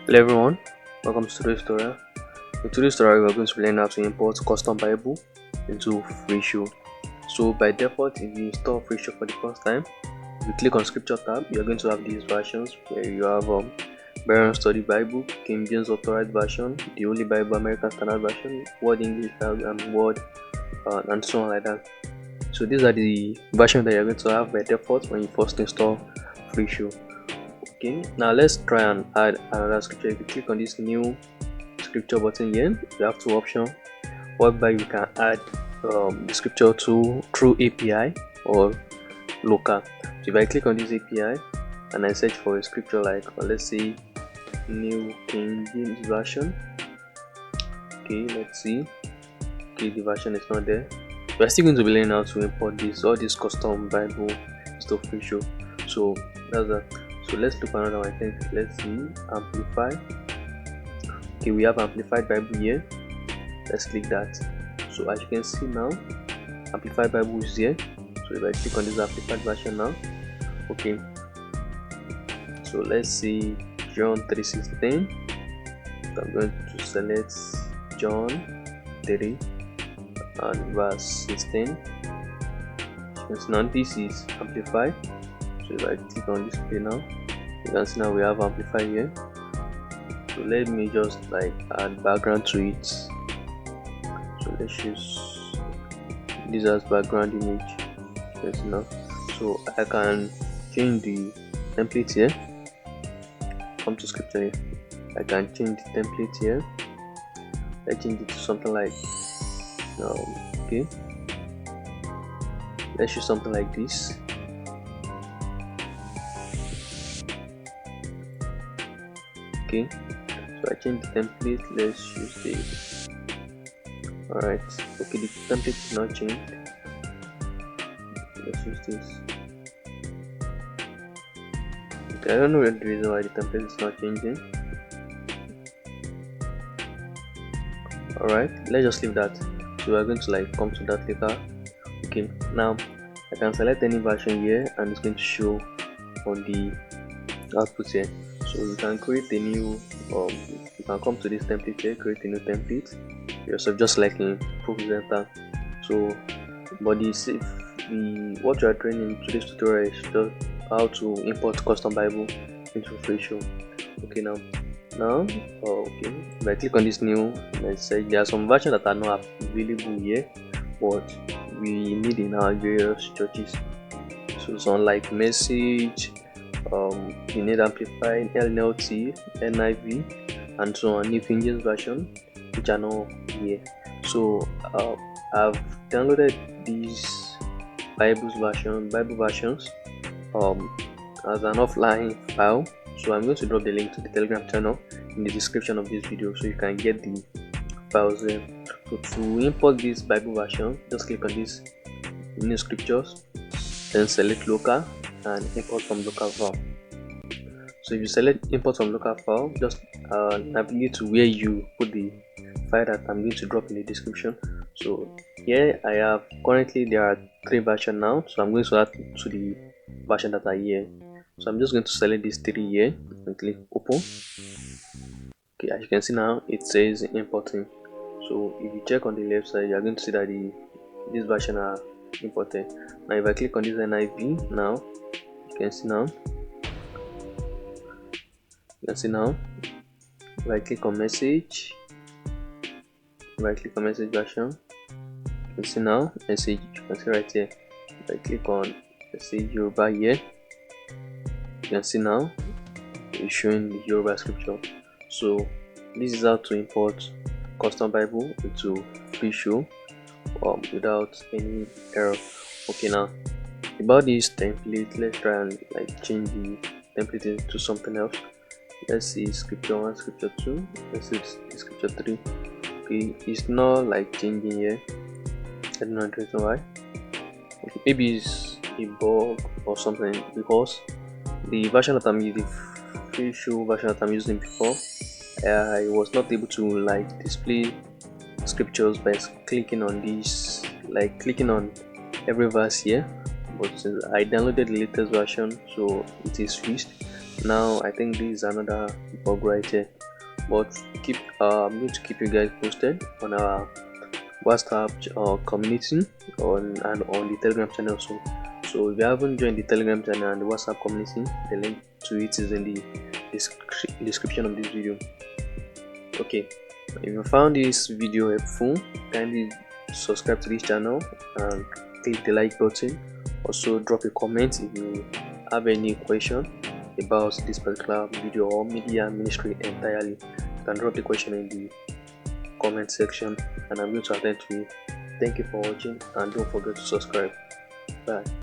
Hello everyone, welcome to today's tutorial. In today's tutorial, we are going to learn how to import custom Bible into FreeShow. So by default, if you install FreeShow for the first time, if you click on Scripture tab, you are going to have these versions where you have Berean Study Bible, King James Authorized Version, the Holy Bible, American Standard Version, Word English Bible, and Word, and so on like that. So these are the versions that you are going to have by default when you first install FreeShow. Okay, now let's try and add another scripture. If you click on this new scripture button here, you have two options whereby you can add the scripture through API or local. So if I click on this API and I search for a scripture like let's say New King James Version, okay, let's see. Okay, the version is not there. We're still going to be learning how to import all this custom Bible stuff FreeShow. So that's that. So let's look another one. I think let's see amplify. Okay, we have amplified Bible here. Let's click that. So as you can see now, amplified Bible is here. So if I click on this amplified version now, okay. So let's see John 3:16. So I'm going to select John 3 and verse 16. So now this is amplified. So if I click on this play now, you can see now we have amplify here. So let me just like add background to it. So let's use this as background image. You can see now. So I can change the template here. Come to scripture here. I can change the template here. Let's change it to something like okay. Let's use something like this. Okay, so I change the template. Let's use this. Alright, okay, the template is not changed. Let's use this. Okay, I don't know the reason why the template is not changing. Alright, let's just leave that. So we're going to like come to that later. Okay, now I can select any version here and it's going to show on the output here. So you can create a new you can come to this template here, create a new template yourself, just like in ProPresenter. So but what you are training in today's tutorial is just how to import custom Bible into FreeShow. Okay, now okay, if I click on this new, let's say there are some versions that are not available here, but we need in our various churches. So some like Message, you need amplified, NLT, NIV, and so on, New King James Version, which are not here. So I've downloaded these Bible versions as an offline file. So I'm going to drop the link to the Telegram channel in the description of this video, so you can get the files there. So to import this Bible version, just click on this new scriptures, then select local and import from local file. So if you select import from local file, just navigate to where you put the file that I'm going to drop in the description. So here I have currently there are 3 versions now, so I'm going to add to the version that are here. So I'm just going to select these 3 here and click open. Okay, as you can see now it says importing. So if you check on the left side, you are going to see that this version are imported. Now if I click on this NIV now, you can see now. If I click on message, version, you can see now message. You can see right here. If I click on message Yoruba here, you can see now it's showing the Yoruba scripture. So this is how to import custom Bible into FreeShow without any error. Okay, now about this template, let's try and like change the template into something else. Let's see scripture 1, scripture 2, let's see scripture 3. Okay, it's not like changing here. I don't know the reason why. Okay, maybe it's a bug or something, because the version that I'm using, the FreeShow version that I'm using before, I was not able to like display scriptures by clicking on this, like clicking on every verse here. But since I downloaded the latest version, so it is fixed. Now I think this is another bug right here, but I'm going to keep you guys posted on our WhatsApp community and on the Telegram channel. So if you haven't joined the Telegram channel and the WhatsApp community, the link to it is in the description of this video. Okay, if you found this video helpful, kindly subscribe to this channel and click the like button. Also drop a comment if you have any question about this particular video or media ministry entirely. You can drop the question in the comment section and I'm going to attend to it. Thank you for watching and don't forget to subscribe. Bye.